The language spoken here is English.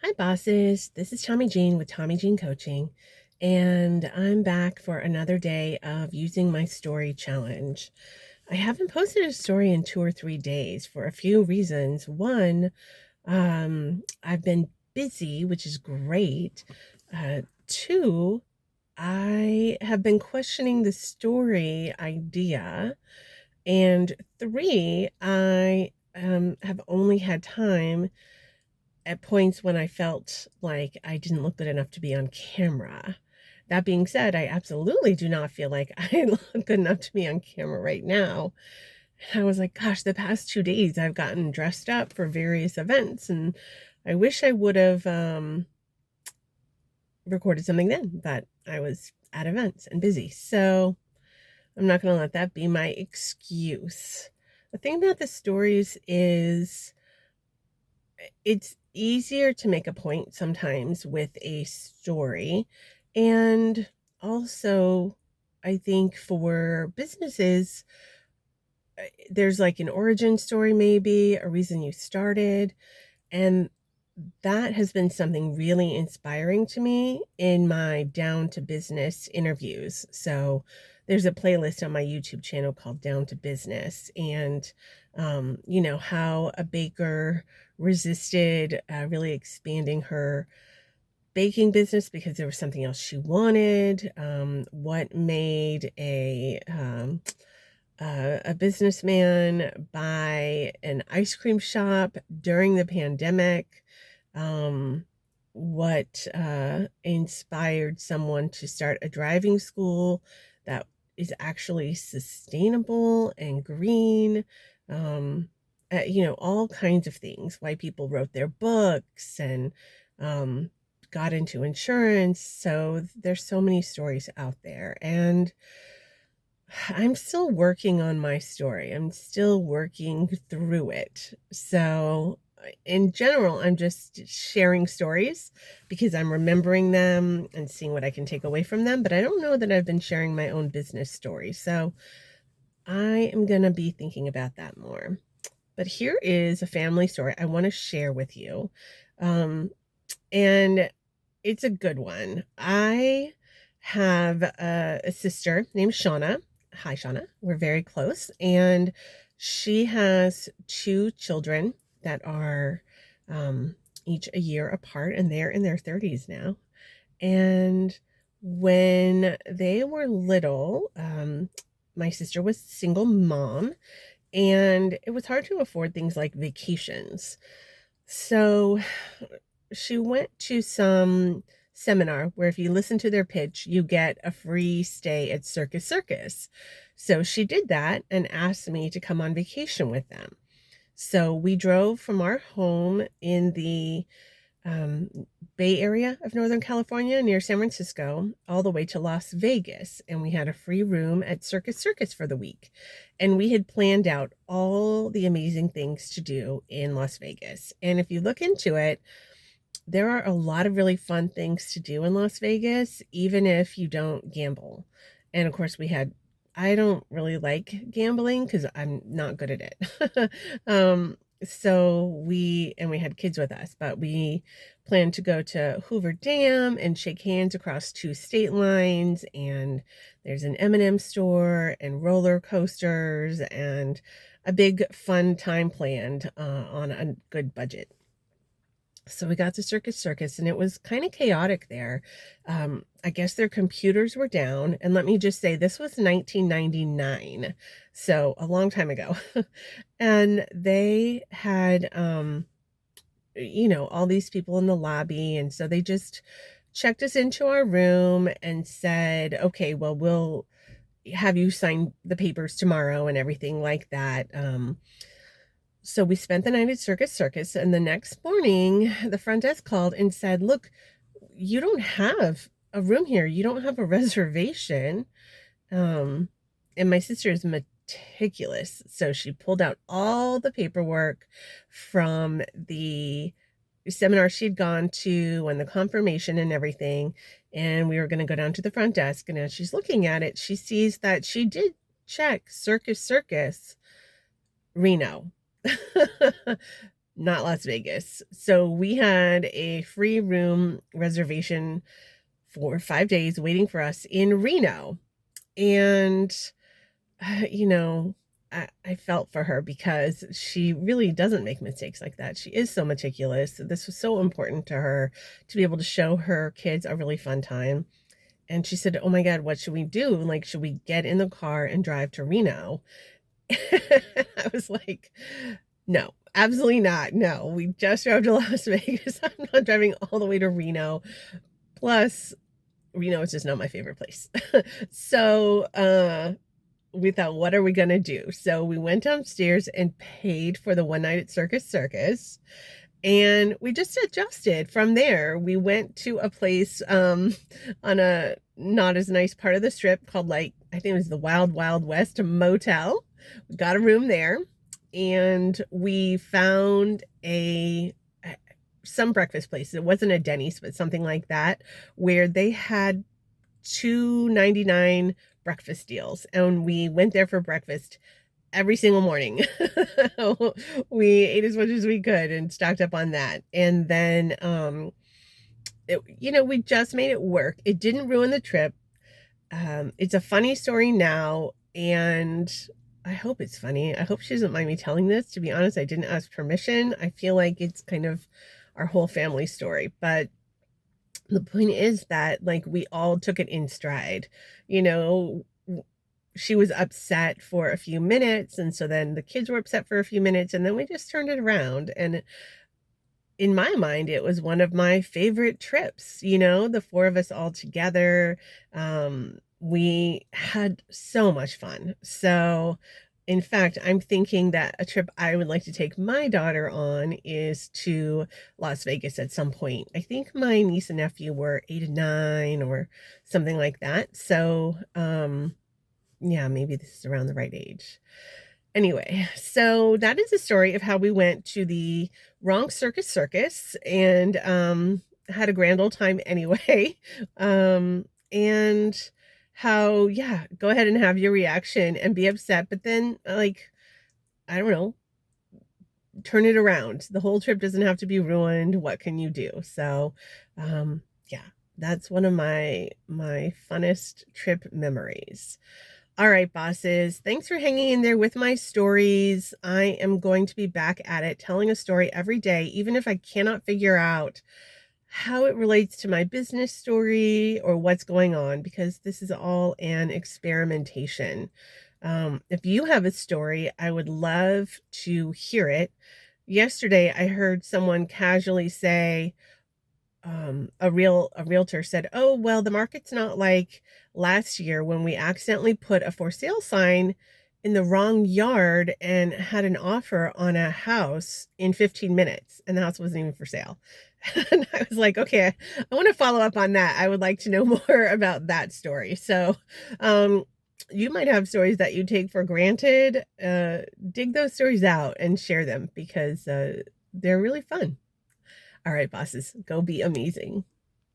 Hi, bosses. This is Tommy Jean with Tommy Jean Coaching, and I'm back for another day of using my story challenge. I haven't posted a story in 2 or 3 days for a few reasons. One, I've been busy, which is great. Two, I have been questioning the story idea. And three, I have only had time at points when I felt like I didn't look good enough to be on camera. That being said, I absolutely do not feel like I look good enough to be on camera right now. And I was like, gosh, the past 2 days I've gotten dressed up for various events, and I wish I would have recorded something then, but I was at events and busy. So I'm not going to let that be my excuse. The thing about the stories is it's easier to make a point sometimes with a story. And also, I think for businesses, there's like an origin story, maybe a reason you started. And that has been something really inspiring to me in my down to business interviews. So there's a playlist on my YouTube channel called Down to Business, and how a baker resisted really expanding her baking business because there was something else she wanted. What made a businessman buy an ice cream shop during the pandemic, um, what inspired someone to start a driving school that is actually sustainable and green, um, all kinds of things, why people wrote their books and um, got into insurance. So there's so many stories out there. And I'm still working on my story. I'm still working through it. So, in general, I'm just sharing stories because I'm remembering them and seeing what I can take away from them. But I don't know that I've been sharing my own business story. So, I am going to be thinking about that more. But here is a family story I want to share with you. Um, and it's a good one. I have a sister named Shauna. Hi, Shauna. We're very close. And she has two children that are each a year apart, and they're in their 30s now. And when they were little, my sister was a single mom, and it was hard to afford things like vacations. So she went to some seminar where if you listen to their pitch, you get a free stay at Circus Circus. So she did that and asked me to come on vacation with them. So we drove from our home in the um, Bay Area of Northern California near San Francisco all the way to Las Vegas. And we had a free room at Circus Circus for the week. And we had planned out all the amazing things to do in Las Vegas. And if you look into it, there are a lot of really fun things to do in Las Vegas, even if you don't gamble. And of course, I don't really like gambling because I'm not good at it. We had kids with us, but we planned to go to Hoover Dam and shake hands across two state lines. And there's an M&M store and roller coasters and a big fun time planned on a good budget. So we got to Circus Circus, and it was kind of chaotic there. I guess their computers were down. And let me just say, this was 1999, so a long time ago. And they had, all these people in the lobby. And so they just checked us into our room and said, okay, well, we'll have you sign the papers tomorrow and everything like that. So we spent the night at Circus Circus, and the next morning, the front desk called and said, look, you don't have a room here. You don't have a reservation. Um, and my sister is meticulous. So she pulled out all the paperwork from the seminar she'd gone to and the confirmation and everything. And we were going to go down to the front desk. And as she's looking at it, she sees that she did check Circus Circus Reno. not Las Vegas. So we had a free room reservation for 5 days waiting for us in Reno. And, you know, I felt for her because she really doesn't make mistakes like that. She is so meticulous. This was so important to her to be able to show her kids a really fun time. And she said, "Oh my God, what should we do? Like, should we get in the car and drive to Reno?" I was like, "No, absolutely not. No, we just drove to Las Vegas. I'm not driving all the way to Reno. Plus, Reno is just not my favorite place." So, we thought, what are we gonna do? So we went downstairs and paid for the one night at Circus Circus, and we just adjusted from there. We went to a place on a not as nice part of the strip called, like, I think it was the Wild Wild West Motel. We got a room there, and we found a some breakfast place. It wasn't a Denny's, but something like that, where they had $2.99 breakfast deals, and we went there for breakfast every single morning. We ate as much as we could and stocked up on that. And then we just made it work. It didn't ruin the trip. It's a funny story now, and I hope it's funny. I hope she doesn't mind me telling this. To be honest, I didn't ask permission. I feel like it's kind of our whole family story, but the point is that, like, we all took it in stride. You know, she was upset for a few minutes, and so then the kids were upset for a few minutes, and then we just turned it around. And in my mind, it was one of my favorite trips, the four of us all together. We had so much fun. So, in fact, I'm thinking that a trip I would like to take my daughter on is to Las Vegas at some point. I think my niece and nephew were 8 and 9 or something like that. So, yeah, maybe this is around the right age. Anyway, so that is the story of how we went to the wrong circus and had a grand old time anyway. And how, yeah, go ahead and have your reaction and be upset, but then, like, I don't know, turn it around. The whole trip doesn't have to be ruined. What can you do? So, yeah, that's one of my funnest trip memories. All right, bosses, thanks for hanging in there with my stories. I am going to be back at it, telling a story every day, even if I cannot figure out how it relates to my business story or what's going on, because this is all an experimentation. If you have a story, I would love to hear it. Yesterday, I heard someone casually say, a realtor said, "Oh, well, the market's not like last year when we accidentally put a for sale sign in the wrong yard and had an offer on a house in 15 minutes, and the house wasn't even for sale." And I was like, okay, I want to follow up on that. I would like to know more about that story. So, you might have stories that you take for granted. Dig those stories out and share them because they're really fun. All right, bosses, go be amazing.